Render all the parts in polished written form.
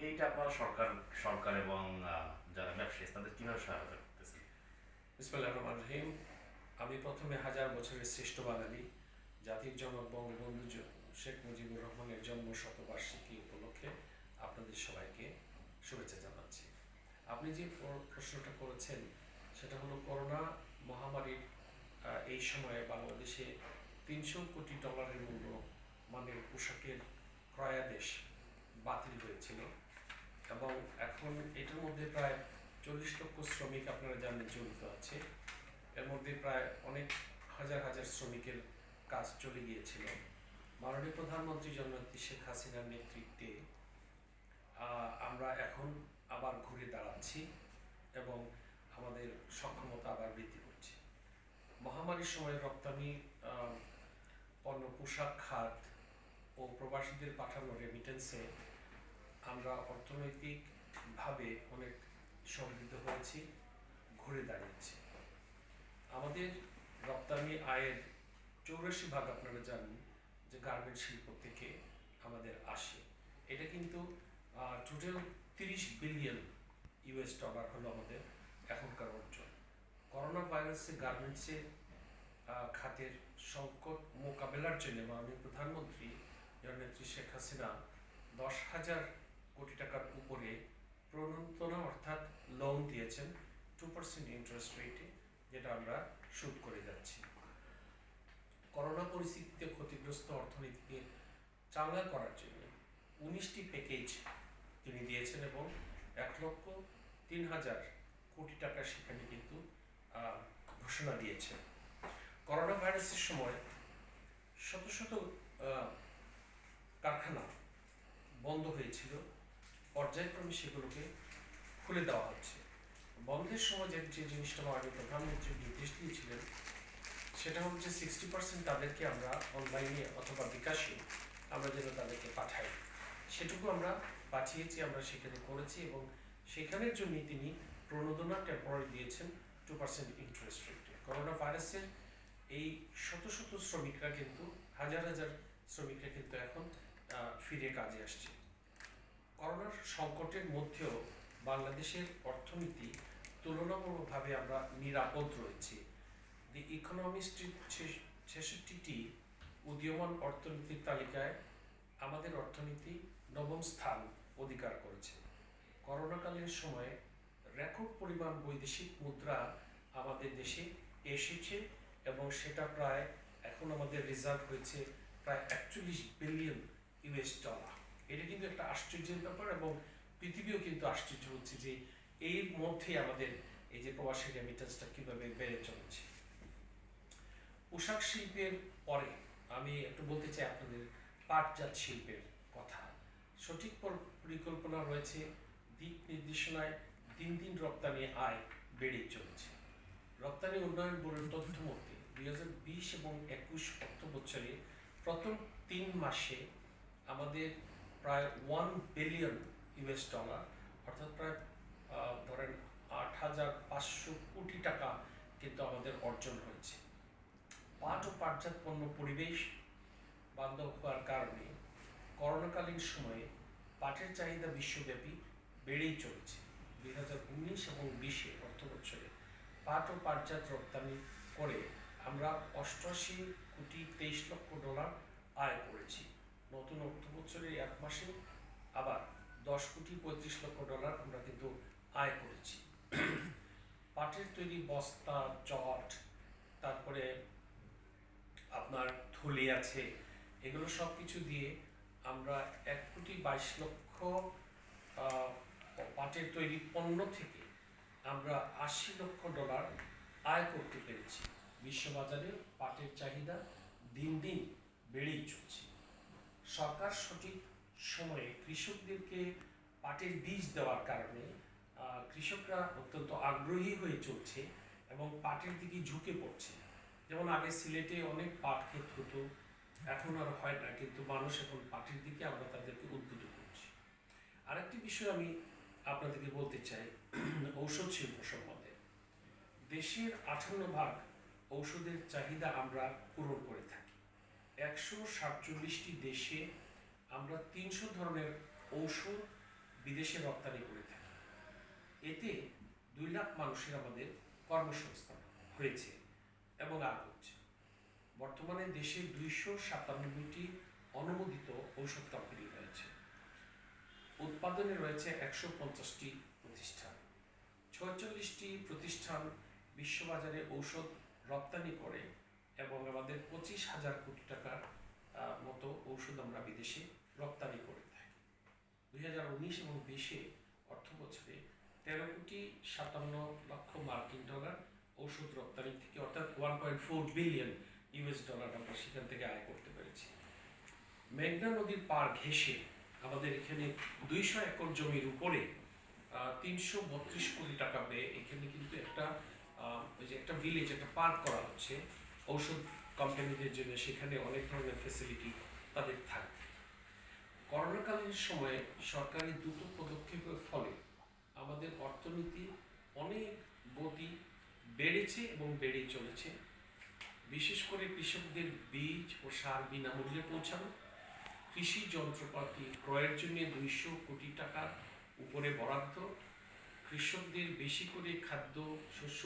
এইটা আপনারা সরকার সরকার এবং যারা ব্যবসায়ী তাদের কিভাবে সহায়তা করতেছে? বিসমিল্লাহির রহমানির রহিম। আমি প্রথমে হাজার বছরের শ্রেষ্ঠ বাঙালি জাতির জনক বঙ্গবন্ধু শেখ মুজিবুর রহমানের জন্ম শতবার্ষিকী উপলক্ষে আপনাদের সবাইকে শুভেচ্ছা জানাচ্ছি। আপনি যে প্রশ্নটা করেছেন সেটা হলো করোনা মহামারীর এই সময়ে বাংলাদেশে $300 কোটি মূল্য মানের পোশাকের ক্রয়াদেশ বাতিল হয়েছিল এবং এখন এটার মধ্যে প্রায় 40 লক্ষ শ্রমিক আপনারা জানেন জড়িত আছে। এর মধ্যে প্রায় অনেক হাজার হাজার শ্রমিকের কাজ চলে গিয়েছিল। মাননীয় প্রধানমন্ত্রী জননেত্রী শেখ হাসিনার নেতৃত্বে আমরা এখন আবার ঘুরে দাঁড়াচ্ছি এবং আমাদের সক্ষমতা আবার বৃদ্ধি করছি। মহামারীর সময় রপ্তানি পণ্য, পোশাক খাত ও প্রবাসীদের পাঠানো রেমিটেন্সে আমরা অর্থনৈতিকভাবে অনেক সমৃদ্ধ হয়েছি, ঘুরে দাঁড়িয়েছি। আমাদের রপ্তানি আয়ের 84% আপনারা জানেন যে গার্মেন্ট শিল্প থেকে আমাদের আসে। এটা কিন্তু টোটাল $30 বিলিয়ন হলো আমাদের এখনকার অর্জন। করোনা ভাইরাসে গার্মেন্টসের খাতের সংকট মোকাবেলার জন্য মাননীয় প্রধানমন্ত্রী জননেত্রী শেখ হাসিনা 10,000 কোটি টাকার উপরে প্রণোদনা অর্থাৎ লোন দিয়েছেন 2% ইন্টারেস্ট রেটে, যেটা আমরা শোধ করে যাচ্ছি। করোনা পরিস্থিতিতে ক্ষতিগ্রস্ত অর্থনীতিকে চাঙ্গা করার জন্য 19টি প্যাকেজ তিনি দিয়েছেন এবং 1,03,000 কোটি টাকা সেখানে কিন্তু ঘোষণা দিয়েছেন। করোনা ভাইরাসের সময় শত শত কারখানা বন্ধ হয়েছিল, পর্যায়ক্রমে সেগুলোকে খুলে দেওয়া হচ্ছে। বন্ধের সময় যে জিনিসটা মাননীয় প্রধানমন্ত্রী নির্দেশ দিয়েছিলেন সেটা হচ্ছে 60% তাদেরকে আমরা অনলাইনে অথবা বিকাশে আমরা যেন তাদেরকে পাঠাই, সেটুকু আমরা পাঠিয়েছি, আমরা সেখানে করেছি এবং সেখানের জন্য তিনি প্রণোদনা টেম্পোরারি দিয়েছেন 2% ইন্টারেস্ট রেটে। করোনা ভাইরাসের এই শত শত শ্রমিকরা কিন্তু হাজার হাজার শ্রমিকরা কিন্তু এখন ফিরে কাজে আসছে। করোনার সংকটের মধ্যেও বাংলাদেশের অর্থনীতি তুলনামূলকভাবে আমরা নিরাপদ রয়েছি। দি ইকোনমিস্ট 66টি উদীয়মান অর্থনীতির তালিকায় আমাদের অর্থনীতি 9ম স্থান অধিকার করেছে। করোনাকালীন সময়ে রেকর্ড পরিমাণ বৈদেশিক মুদ্রা আমাদের দেশে এসেছে এবং সেটা প্রায় এখন আমাদের রিজার্ভ হয়েছে প্রায় $41 বিলিয়ন। এটা কিন্তু একটা আশ্চর্যের ব্যাপার এবং পৃথিবীও কিন্তু আশ্চর্য হচ্ছে যে এর মধ্যে আমাদের এই যে প্রবাসী রেমিটেন্সটা কীভাবে বেড়ে চলেছে। পোশাক শিল্পের পরে আমি একটু বলতে চাই আপনাদের পাটজাত শিল্পের কথা। সঠিক পরিকল্পনা রয়েছে, দিক নির্দেশনায় দিন দিন রপ্তানি আয় বেড়েই চলেছে। রপ্তানি উন্নয়ন বোর্ডের তথ্য মতে 2020 এবং 21 অর্থ বছরে প্রথম 3 মাসে আমাদের প্রায় $1 বিলিয়ন অর্থাৎ প্রায় ধরেন 8,500 কোটি টাকা কিন্তু আমাদের অর্জন হয়েছে। পাট ও পাটজাত পণ্য পরিবেশ বান্ধব হওয়ার কারণে করোনাকালীন সময়ে পাটের চাহিদা বিশ্বব্যাপী বেড়েই চলেছে। 2019 এবং 20 অর্থ বছরে পাট ও পাটজাত রপ্তানি করে আমরা $88,23,00,000 আয় করেছি। নতুন অর্থ বছরের 1 মাসে আবার $10,35,00,000 আমরা কিন্তু আয় করেছি। পাটের তৈরি বস্তা, চট, তারপরে আপনার থলি আছে, এগুলো সব কিছু দিয়ে আমরা $1,22,00,000 পাটের তৈরি পণ্য থেকে আমরা $80,00,000 আয় করতে পেরেছি। বিশ্ববাজারে পাটের চাহিদা দিন দিন বেড়েই চলছে। সরকার সঠিক সময়ে কৃষকদেরকে পাটের বীজ দেওয়ার কারণে কৃষকরা অত্যন্ত আগ্রহী হয়ে চলছে এবং পাটের দিকে ঝুঁকে পড়ছে। যেমন আগে সিলেটে অনেক পাট ক্ষেত হতো, এখন আর হয় না, কিন্তু মানুষ এখন পাটের দিকে আমরা তাদেরকে উদ্বুদ্ধ করছি। আরেকটি বিষয় আমি আপনাদেরকে বলতে চাই ঔষধ শিল্প সম্বন্ধে। দেশের 58% ঔষধের চাহিদা আমরা পূরণ করে থাকি। 147টি দেশে আমরা 300 ধরনের ঔষধ বিদেশে রপ্তানি করে থাকি। এতে 2 লাখ মানুষের আমাদের কর্মসংস্থান হয়েছে এবং আর হচ্ছে। বর্তমানে দেশে 297টি অনুমোদিত ঔষধ কোম্পানি রয়েছে। উৎপাদনে রয়েছে 150টি প্রতিষ্ঠান। 46টি প্রতিষ্ঠান বিশ্ববাজারে ঔষধ রপ্তানি করে এবং আমাদের 25,000 কোটি টাকার মতো ঔষধ আমরা বিদেশে রপ্তানি করে থাকি। 2019 এবং 20 অর্থ বছরে 13,57,00,000 মার্কিন ডলার ঔষধ রপ্তানি থেকে, অর্থাৎ $1.4 বিলিয়ন আমরা সেখান থেকে আয় করতে পেরেছি। মেঘনা নদীর পার ঘেঁষে আমাদের এখানে 200 একর জমির উপরে 332 কোটি টাকা ব্যয়ে এখানে কিন্তু একটা ভিলেজ, একটা পার্ক করা হচ্ছে ঔষধ কোম্পানিদের জন্য। সেখানে অনেক ধরনের ফ্যাসিলিটি তাদের থাকবে। করোনাকালীন সময়ে সরকারি দ্রুত পদক্ষেপের ফলে আমাদের অর্থনীতি অনেক গতি বেড়েছে এবং বেড়ে চলেছে। বিশেষ করে কৃষকদের বীজ ও সার বিনামূল্যে পৌঁছানো, কৃষি যন্ত্রপাতি ক্রয়ের জন্য 200 কোটি টাকার উপরে বরাদ্দ, কৃষকদের বেশি করে খাদ্য শস্য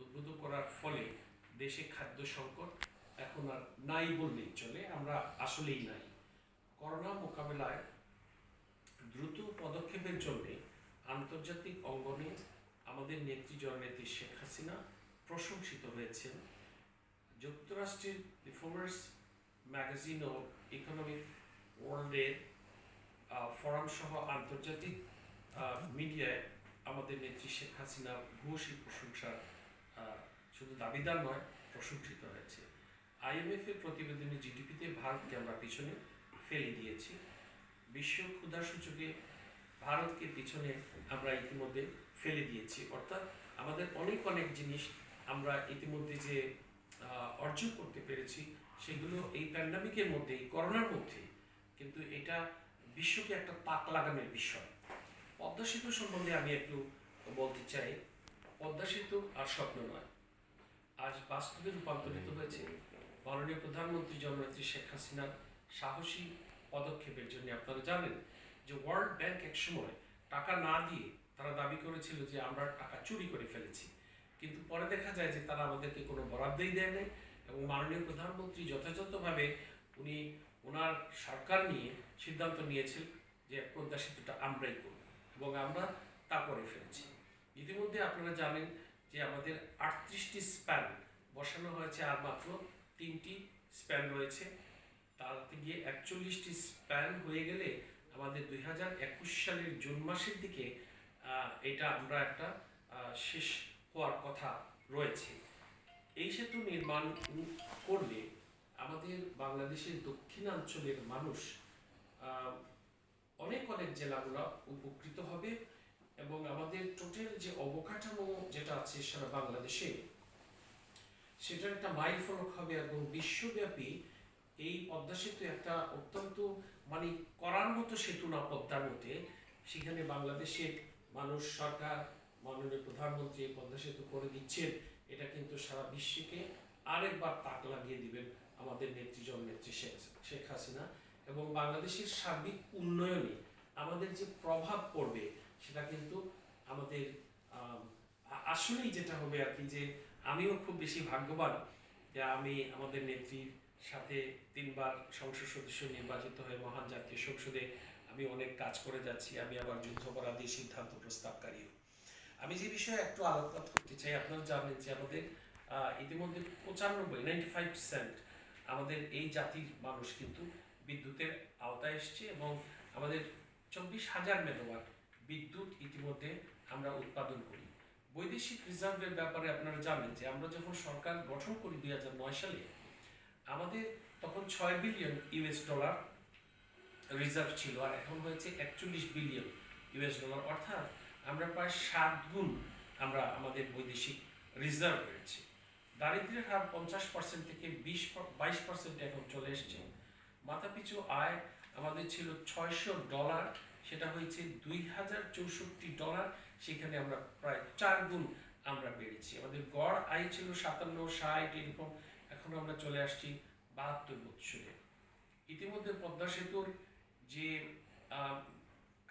উদ্বুদ্ধ করার ফলে দেশে খাদ্য সংকট এখন আর নাই বললেই চলে, আমরা আসলেই নাই। করোনা মোকাবেলায় দ্রুত পদক্ষেপের জন্য আন্তর্জাতিক অঙ্গনে আমাদের নেত্রী জননেত্রী শেখ হাসিনা প্রশংসিত হয়েছেন। যুক্তরাষ্ট্রের রিফর্মার্স ম্যাগাজিন ও ইকোনমিক ওয়ার্ল্ডের ফোরাম সহ আন্তর্জাতিক মিডিয়ায় আমাদের নেত্রী শেখ হাসিনা ভূয়সী প্রশংসার শুধু দাবিদার নয়, প্রশংসিত হয়েছে। IMF এর প্রতিবেদনে জিডিপিতে ভারতকে আমরা পিছনে ফেলে দিয়েছি। বিশ্ব ক্ষুধা সূচকে ভারতকে পিছনে আমরা ইতিমধ্যে ফেলে দিয়েছি। অর্থাৎ আমাদের অনেক জিনিস আমরা ইতিমধ্যে যে অর্জন করতে পেরেছি সেগুলো এই প্যান্ডামিকের মধ্যে, এই করোনার মধ্যে, কিন্তু এটা বিশ্বকে একটা তাক লাগানোর বিষয়। পদ্মা সেতু সম্বন্ধে আমি একটু বলতে চাই। পদ্মা সেতু আর স্বপ্ন নয়, আজ বাস্তবে রূপান্তরিত হয়েছে মাননীয় প্রধানমন্ত্রী জননেত্রী শেখ হাসিনার সাহসী পদক্ষেপের জন্য। আপনারা জানেন যে ওয়ার্ল্ড ব্যাংক একসময় টাকা না দিয়ে তারা দাবি করেছিল যে আমরা টাকা চুরি করে ফেলেছি, কিন্তু পরে দেখা যায় যে তারা আমাদেরকে কোনো বরাদ্দই দেয় নাই এবং মাননীয় প্রধানমন্ত্রী যথাযথভাবে ওনার সরকার নিয়ে সিদ্ধান্ত নিয়েছিল যে পদ্মা সেতুটা আমরাই করব এবং আমরা তা করে ফেলেছি। ইতিমধ্যে আপনারা জানেন যে আমাদের 38টি স্প্যান বসানো হয়েছে, আর মাত্র 3টি স্প্যান রয়েছে। তাতে গিয়ে 41টি স্প্যান হয়ে গেলে আমাদের 2021 সালের জুন মাসের দিকে এটা আমরা একটা শেষ হওয়ার কথা রয়েছে। এই সেতু নির্মাণ করলে আমাদের বাংলাদেশের দক্ষিণাঞ্চলের মানুষ অনেক জেলাগুলো উপকৃত হবে এবং আমাদের টোটাল যে অবকাঠামো যেটা আছে সারা বাংলাদেশে সেটার একটা মাইল ফলক হবে এবং বিশ্বব্যাপী এই পদ্মা সেতু একটা অত্যন্ত করার মতো সেতু না পদ্মার মধ্যে। সেখানে বাংলাদেশের মানুষ, সরকার, মাননীয় প্রধানমন্ত্রী পদ্মা সেতু করে দিচ্ছেন, এটা কিন্তু সারা বিশ্বকে আরেকবার তাক লাগিয়ে দিবেন আমাদের নেত্রী জননেত্রী শেখ হাসিনা এবং বাংলাদেশের সার্বিক উন্নয়নে আমাদের যে প্রভাব পড়বে সেটা কিন্তু আমাদের আসলেই যেটা হবে আর কি, যে আমিও খুব বেশি ভাগ্যবান যে আমি আমাদের নেত্রীর সাথে 3 বার সংসদ সদস্য নির্বাচিত হয়ে মহান জাতীয় সংসদে আমি অনেক কাজ করে যাচ্ছি। আমি আবার যুদ্ধাপরাধী সিদ্ধান্ত প্রস্তাবকারীও। আমি যে বিষয়ে একটু আলোকপাত করতে চাই, আপনারা জানেন যে আমাদের ইতিমধ্যে 95% আমাদের এই জাতির মানুষ কিন্তু বিদ্যুতের আওতায় এসছে এবং আমাদের 24,000 মেগাওয়াট বিদ্যুৎ ইতিমধ্যে আমরা উৎপাদন করি। বৈদেশিক রিজার্ভের ব্যাপারে আপনারা জানেন যে আমরা যখন সরকার গঠন করি 2009 সালে, আমাদের তখন $6 বিলিয়ন রিজার্ভ ছিল, আর এখন হয়েছে $41 বিলিয়ন, অর্থাৎ আমরা প্রায় 7 গুণ আমরা আমাদের বৈদেশিক রিজার্ভ পেয়েছি। দারিদ্র্যের হার 50% থেকে 22% এখন চলে এসছে। মাথাপিছু আয় আমাদের ছিল $600, সেটা হয়েছে $2,064, সেখানে আমরা প্রায় 4 গুণ আমরা বেড়েছি। আমাদের গড় আয় ছিল 57-60 এরকম, এখন আমরা চলে আসছি 72 বৎসরে। ইতিমধ্যে পদ্মা সেতুর যে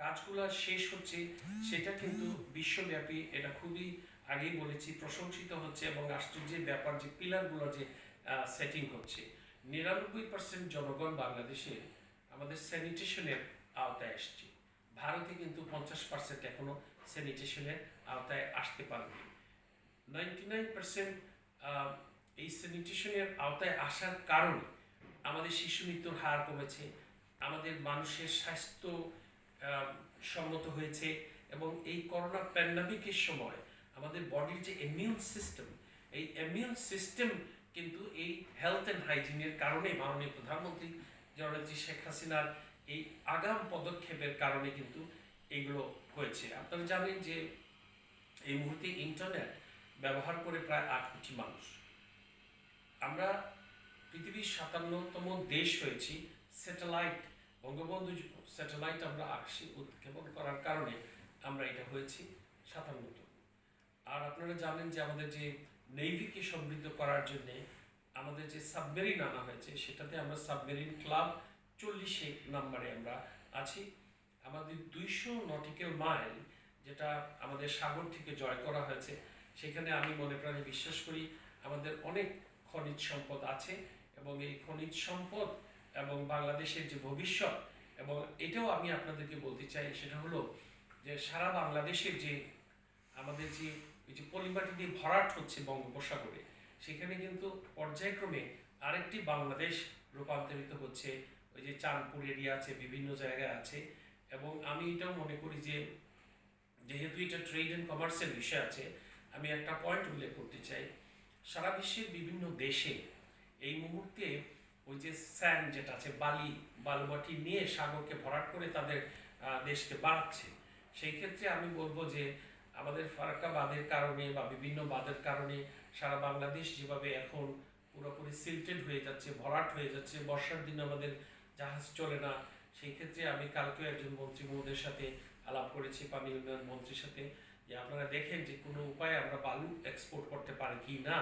কাজগুলো শেষ হচ্ছে, সেটা কিন্তু বিশ্বব্যাপী, এটা খুবই আগেই বলেছি, প্রশংসিত হচ্ছে এবং আশ্চর্যের ব্যাপার যে পিলারগুলো যে সেটিং হচ্ছে। 99% জনগণ বাংলাদেশে আমাদের স্যানিটেশনের আওতায় আসছে। ভারতে কিন্তু 50% এখনো স্যানিটেশনের আওতায় আসতে পারেনি। 99% এই স্যানিটেশনের আওতায় আসার কারণে আমাদের শিশু মৃত্যুর হার কমেছে, আমাদের মানুষের স্বাস্থ্য সম্মত হয়েছে, এবং এই করোনা প্যান্ডামিকের সময় আমাদের বডির যে ইমিউন সিস্টেম, এই ইমিউন সিস্টেম কিন্তু এই হেলথ অ্যান্ড হাইজিনের কারণে মাননীয় প্রধানমন্ত্রী জননেত্রী শেখ হাসিনার এই আগাম পদক্ষেপের কারণে কিন্তু এগুলো হয়েছে। আপনারা জানেন যে এই মুহূর্তে ইন্টারনেট ব্যবহার করে প্রায় 8 কোটি মানুষ। আমরা পৃথিবীর 57তম দেশ হয়েছি। স্যাটেলাইট, বঙ্গবন্ধু স্যাটেলাইট আমরা আকাশে উৎক্ষেপণ করার কারণে আমরা এটা হয়েছি 57তম। আর আপনারা জানেন যে আমাদের যে নেভিকে সমৃদ্ধ করার জন্যে আমাদের যে সাবমেরিন আনা হয়েছে, সেটাতে আমরা সাবমেরিন ক্লাব 40 নম্বরে আমরা আছি। আমাদের 200 নটিক্যাল মাইল, যেটা আমাদের সাগর থেকে জয় করা হয়েছে, সেখানে আমি মনে প্রাণে বিশ্বাস করি আমাদের অনেক খনিজ সম্পদ আছে, এবং এই খনিজ সম্পদ এবং বাংলাদেশের যে ভবিষ্যৎ, এবং এটাও আমি আপনাদেরকে বলতে চাই, সেটা হলো যে সারা বাংলাদেশের যে আমাদের যে এই যে পলিমাটি দিয়ে ভরাট হচ্ছে বঙ্গোপসাগরে, সেখানে কিন্তু পর্যায়ক্রমে আরেকটি বাংলাদেশ রূপান্তরিত হচ্ছে। ওই যে চাঁদপুর এরিয়া আছে, বিভিন্ন জায়গায় আছে, এবং আমি এটাও মনে করি যে যেহেতু এটা ট্রেড অ্যান্ড কমার্সের বিষয় আছে, আমি একটা পয়েন্ট উল্লেখ করতে চাই। সারা বিশ্বের বিভিন্ন দেশে এই মুহূর্তে ওই যে স্যান্ড যেটা আছে, বালুমাটি নিয়ে সাগরকে ভরাট করে তাদের দেশকে বাড়াচ্ছে। সেই ক্ষেত্রে আমি বলবো যে আমাদের ফারাক্কা বাঁধের কারণে বা বিভিন্ন বাঁধের কারণে সারা বাংলাদেশ যেভাবে এখন পুরোপুরি সিল্টেড হয়ে যাচ্ছে, ভরাট হয়ে যাচ্ছে, বর্ষার দিনে আমাদের জাহাজ চলে না। সেই ক্ষেত্রে আমি কালকেও একজন মন্ত্রী মহোদয়ের সাথে আলাপ করেছি, পানি উন্নয়ন মন্ত্রীর সাথে, যে আপনারা দেখেন যে কোনো উপায়ে আমরা বালু এক্সপোর্ট করতে পারি কি না।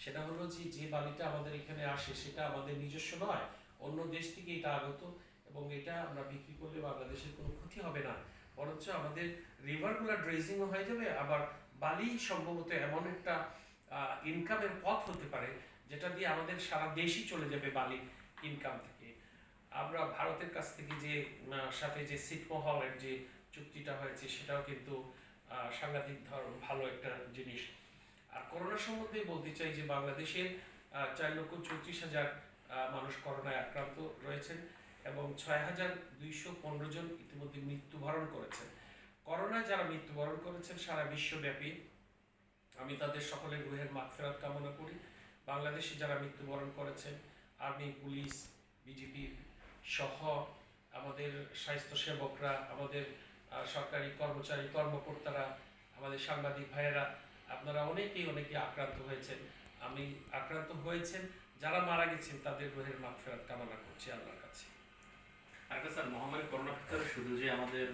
সেটা হলো যে বালিটা আমাদের এখানে আসে সেটা আমাদের নিজস্ব নয়, অন্য দেশ থেকে এটা আগত, এবং এটা আমরা বিক্রি করলে বাংলাদেশের কোনো ক্ষতি হবে না, বরঞ্চ আমাদের রিভারগুলো ড্রেজিংও হয়ে যাবে। আবার বালি সম্ভবত এমন একটা ইনকামের পথ হতে পারে যেটা দিয়ে আমাদের সারা দেশই চলে যাবে বালি ইনকাম থেকে। আমরা ভারতের কাছ থেকে যে সাথে যে ছিটমহলের যে চুক্তিটা হয়েছে, সেটাও কিন্তু সাংঘাতিক ভালো একটা জিনিস। আর করোনা সম্বন্ধে বলতে চাই যে বাংলাদেশের 4,34,000 মানুষ করোনায় আক্রান্ত রয়েছেন, এবং 6,215 জন ইতিমধ্যে মৃত্যুবরণ করেছেন। করোনায় যারা মৃত্যুবরণ করেছেন সারা বিশ্বব্যাপী, আমি তাদের সকলের রুহের মাগফিরাত কামনা করি। বাংলাদেশে যারা মৃত্যুবরণ করেছেন, আর্মি, পুলিশ, বিজেপি সহ আমাদের স্বাস্থ্যসেবকরা, আমাদের সরকারি কর্মচারী কর্মকর্তারা, আমাদের সাংবাদিক ভাইয়েরা, আপনারা অনেকেই আক্রান্ত হয়েছেন। যারা মারা গেছেন তাদের রুহের মাগফিরাত কামনা করছি আল্লাহর কাছে। আরেকটা স্যার, মহামারী করোনার ভিতরে শুধু যে আমাদের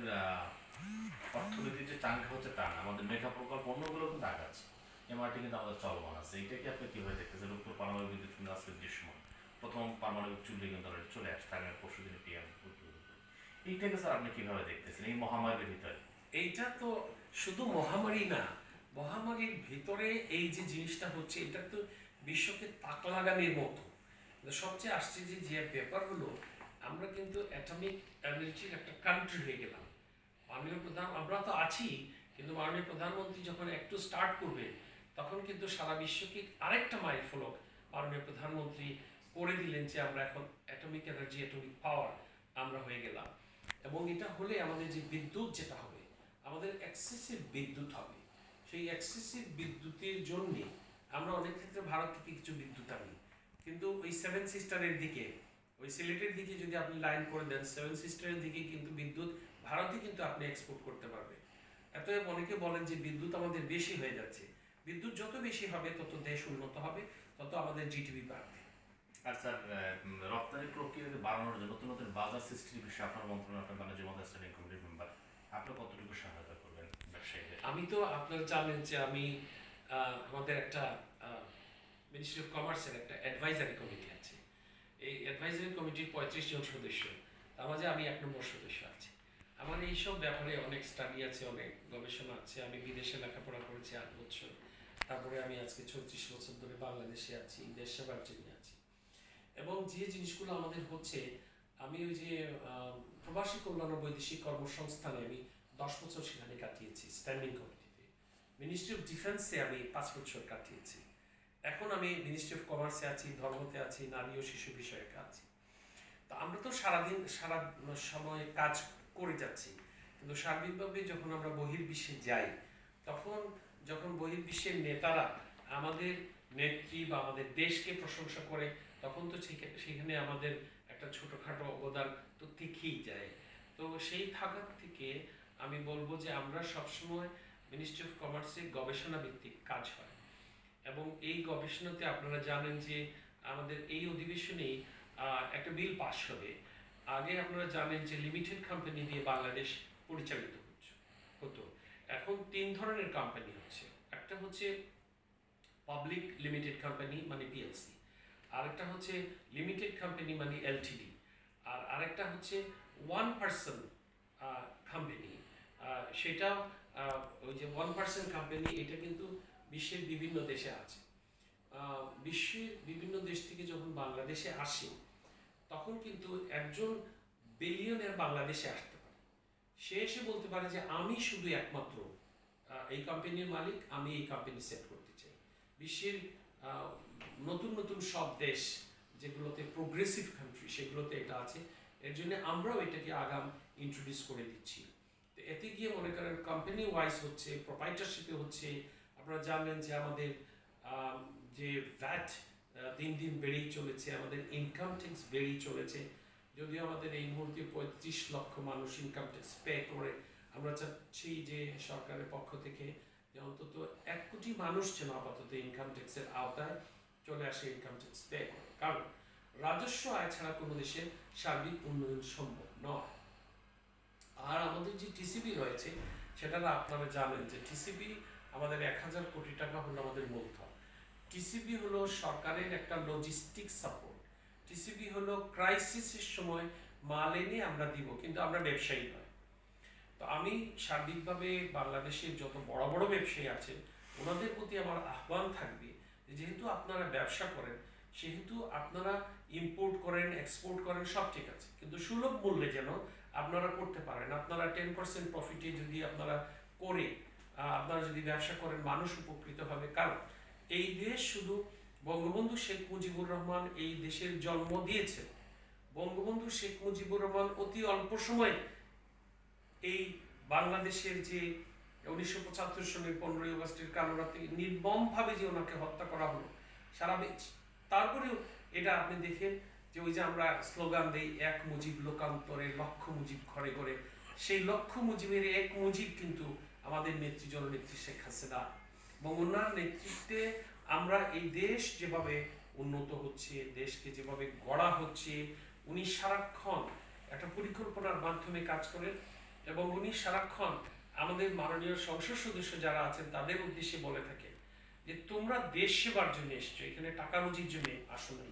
অর্থনীতির যে চাঙ্গা হচ্ছে তা না, আমাদের মেঘা প্রকল্প অন্যগুলো কিন্তু আগাচ্ছে। এমআরটি কিন্তু আমাদের চলমান আছে। এটাকে আপনি কীভাবে দেখতেছেন? উত্তর পারমাণবিক বিদ্যুৎ কিন্তু আজকের দৃশ্যমান, প্রথম পারমাণবিক চুল্লি কিন্তু অলরেডি চলে আসছে, আগামী পরশু দিনে এইটাকে স্যার আপনি কীভাবে দেখতেছেন এই মহামারীর ভিতরে? এইটা তো শুধু মহামারী না, মহামারীর ভিতরে এই যে জিনিসটা হচ্ছে, এটা তো বিশ্বকে তাক লাগানোর মতো। সবচেয়ে আশ্চর্য যে ব্যাপার হলো, আমরা কিন্তু অ্যাটমিক এনার্জির একটা কান্ট্রি হয়ে গেলাম। আমরা তো আছি, কিন্তু মাননীয় প্রধানমন্ত্রী যখন একটু স্টার্ট করবে, তখন কিন্তু সারা বিশ্বকে আরেকটা মাইল ফলক মাননীয় প্রধানমন্ত্রী করে দিলেন, যে আমরা এখন অ্যাটমিক এনার্জি, অ্যাটমিক পাওয়ার আমরা হয়ে গেলাম। এবং এটা হলে আমাদের যে বিদ্যুৎ যেটা হবে, আমাদের এক্সেসিভ বিদ্যুৎ হবে। সেই এক্সেসিভ বিদ্যুতের জন্যে আমরা অনেক ক্ষেত্রে ভারত থেকে কিছু বিদ্যুৎ আনি, কিন্তু ওই 7 সিস্টারের দিকে, ওই সিলেটের দিকে যদি আপনি লাইন করে দেন, 7 সিস্টারের দিকে কিন্তু বিদ্যুৎ ভারতে কিন্তু আপনি এক্সপোর্ট করতে পারবেন। অতএব অনেকে বলেন যে বিদ্যুৎ আমাদের বেশি হয়ে যাচ্ছে। বিদ্যুৎ যত বেশি হবে তত দেশ উন্নত হবে, তত আমাদের জিডিপি বাড়বে। আর স্যার, রপ্তানি প্রক্রিয়া বাড়ানোর জন্য নতুন নতুন বাজার সৃষ্টির বিষয়ে আপনার মন্ত্রণালয়, আপনার বাণিজ্য মন্ত্রণালয় স্ট্যান্ডিং কমিটির মেম্বার, আপনি কতটুকু সহায়তা করবেন ব্যবসায়ীদের? আমি তো আপনারা জানেন যে আমি আমাদের একটা মিনিস্ট্রি অফ কমার্সের একটা অ্যাডভাইজারি কমিটি আছে। এই অ্যাডভাইজারি কমিটির 35 জন সদস্য, তার মাঝে আমি 1 নম্বর সদস্য আছি। আমার এইসব ব্যাপারে অনেক স্টাডি আছে, অনেক গবেষণা আছে। আমি বিদেশে লেখাপড়া করেছি 8 বছর, তারপরে আমি আজকে 36 বছর ধরে বাংলাদেশে আছি, দেশ সেবার জন্য আছি। এবং যে জিনিসগুলো আমাদের হচ্ছে, আমি ওই যে প্রবাসী কল্যাণ ও বৈদেশিক কর্মসংস্থানে আমি 10 বছর সেখানে কাটিয়েছি স্ট্যান্ডিং কমিটিতে। মিনিস্ট্রি অফ ডিফেন্সে আমি 5 বছর কাটিয়েছি। এখন আমি মিনিস্ট্রি অফ কমার্সে আছি, ধর্মতে আছি, নারী ও শিশু বিষয়ে আছি। তো আমরা তো সারাদিন সারা সময় কাজ করে যাচ্ছি, কিন্তু সার্বিকভাবে যখন আমরা বহির্বিশ্বে যাই, তখন যখন বহির্বিশ্বের নেতারা আমাদের নেত্রী বা আমাদের দেশকে প্রশংসা করে, তখন তো সেখানে আমাদের একটা ছোটোখাটো অবদান তো থেকেই যায়। তো সেই থাকার থেকে আমি বলবো যে আমরা সবসময় মিনিস্ট্রি অফ কমার্সে গবেষণা ভিত্তিক কাজ হয়, এবং এই গবেষণাতে আপনারা জানেন যে আমাদের এই অধিবেশনেই একটা বিল পাস হবে। আগে আপনারা জানেন যে লিমিটেড কোম্পানি দিয়ে বাংলাদেশ পরিচালিত হতো। এখন 3 ধরনের কোম্পানি হচ্ছে। একটা হচ্ছে পাবলিক লিমিটেড কোম্পানি মানে পিএলসি, আরেকটা হচ্ছে লিমিটেড কোম্পানি মানে এলটিডি, আর আরেকটা হচ্ছে ওয়ান পার্সন কোম্পানি। সেটা ওই যে ওয়ান পার্সন কোম্পানি, এটা কিন্তু বিশ্বের বিভিন্ন দেশে আছে। বিশ্বের বিভিন্ন দেশ থেকে যখন বাংলাদেশে আসে, তখন কিন্তু একজন বিলিয়নের বাংলাদেশে আসতে পারে। সে এসে বলতে পারে যে আমি শুধু একমাত্র এই কোম্পানির মালিক, আমি এই কোম্পানি সেট করতে চাই। বিশ্বের নতুন নতুন সব দেশ যেগুলোতে প্রোগ্রেসিভ কান্ট্রি, সেগুলোতে এটা আছে। এর জন্য আমরাও এটাকে আগাম ইন্ট্রোডিউস করে দিচ্ছি। তো এতে গিয়ে মনে করেন কোম্পানি ওয়াইজ হচ্ছে, প্রোপ্রাইটারশিপে হচ্ছে। আপনারা জানেন যে আমাদের যে ভ্যাট দিন দিন বেড়েই চলেছে, আমাদের ইনকাম ট্যাক্স বেড়েই চলেছে। যদিও আমাদের এই মুহূর্তে 35 লক্ষ মানুষ ইনকাম ট্যাক্স পে করে, আমরা চাচ্ছি যে সরকারের পক্ষ থেকে যে অন্তত 1 কোটি মানুষ যেন আপাতত ইনকাম ট্যাক্সের আওতায় চলে আসে, ইনকাম ট্যাক্স পে করে। কারণ রাজস্ব আয় ছাড়া কোনো দেশের সার্বিক উন্নয়ন সম্ভব নয়। আর আমাদের যে টিসিবি রয়েছে, সেটা আপনারা জানেন যে টিসিবি আমাদের 1000 কোটি টাকা হলো আমাদের মূলধন। টিসিবি হলো সরকারের একটা লজিস্টিক সাপোর্ট। টিসিবি হলো ক্রাইসিসের সময় মাল এনে আমরা দিব, কিন্তু আমরা ব্যবসায়ী নয়। তো আমি সার্বিকভাবে বাংলাদেশের যত বড় বড় ব্যবসায়ী আছেন, ওনাদের প্রতি আমার আহ্বান থাকবে, যেহেতু আপনারা ব্যবসা করেন, সেহেতু আপনারা ইম্পোর্ট করেন, এক্সপোর্ট করেন, সব ঠিক আছে, কিন্তু সুলভ মূল্যে যেন আপনারা করতে পারেন। আপনারা 10% প্রফিটে যদি আপনারা করে আপনারা যদি ব্যবসা করেন, মানুষ উপকৃত হবে। কারণ এই দেশ শুধু বঙ্গবন্ধু শেখ মুজিবুর রহমান এই দেশের জন্ম দিয়েছে। বঙ্গবন্ধু শেখ মুজিবুর রহমান অতি অল্প সময়ে এই বাংলাদেশের যে 1975 সনের 15ই আগস্টের কালোরাতে নির্মমভাবে যে ওনাকে হত্যা করা হলো সারা দেশ, তারপরেও এটা আপনি দেখেন যে ওই যে আমরা স্লোগান দেই, এক মুজিব লোকান্তরে লক্ষ মুজিব ঘরে ঘরে, সেই লক্ষ মুজিবের এক মুজিব কিন্তু আমাদের নেত্রী জননেত্রী শেখ হাসিনা। এবং ওনার নেতৃত্বে আমরা এই দেশ যেভাবে উন্নত হচ্ছে, দেশকে যেভাবে গড়া হচ্ছে, উনি সারাক্ষণ একটা পরিকল্পনার মাধ্যমে কাজ করেন। এবং উনি সারাক্ষণ আমাদের মাননীয় সংসদ সদস্য যারা আছেন তাদের উদ্দেশ্যে বলে থাকে যে তোমরা দেশ সেবার জন্য এসছো, এখানে টাকা রুজির জন্য আসো নাই।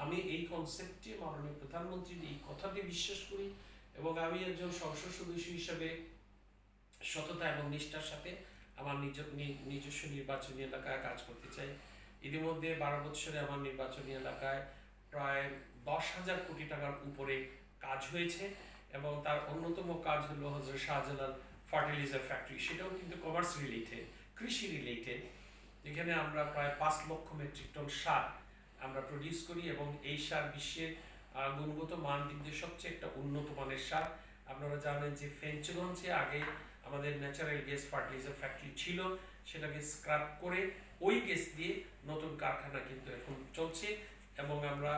আমি এই কনসেপ্টে মাননীয় প্রধানমন্ত্রীর এই কথাটি বিশ্বাস করি, এবং আমি একজন সংসদ সদস্য হিসেবে সততা এবং নিষ্ঠার সাথে আমার নিজস্ব নির্বাচনী এলাকায় কাজ করতে চাই। ইতিমধ্যে 12 বছরে আমার নির্বাচনী এলাকায় প্রায় 10,000 কোটি টাকার উপরে কাজ হয়েছে, এবং তার অন্যতম কাজ হলো হযরত শাহজালাল ফার্টিলাইজার ফ্যাক্টরি। সেটাও কিন্তু কমার্স রিলেটেড, কৃষি রিলেটেড, যেখানে আমরা প্রায় 5 লক্ষ মেট্রিক টন সার আমরা প্রডিউস করি, এবং এই সার বিশ্বের গুণগত মান দিক দিয়ে সবচেয়ে একটা উন্নত মানের সার। আপনারা জানেন যে ফেঞ্চগঞ্জে আগে আমাদের ন্যাচারাল গ্যাস ফার্টিলাইজার ফ্যাক্টরি ছিল, সেটাকে স্ক্র্যাপ করে ওই গ্যাস দিয়ে নতুন কারখানা কিন্তু এখন চলছে। এবং আমরা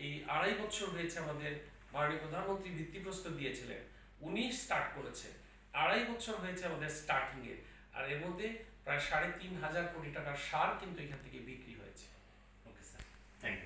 এই 2.5 বছর হয়েছে, আমাদের মাননীয় প্রধানমন্ত্রী ভিত্তিপ্রস্তর দিয়েছিলেন, উনি স্টার্ট করেছে। 2.5 বছর হয়েছে আমাদের স্টার্টিং এর, আর এর মধ্যে প্রায় 3,500 কোটি টাকার সার কিন্তু এখান থেকে বিক্রি হয়েছে। Okay sir, thank you.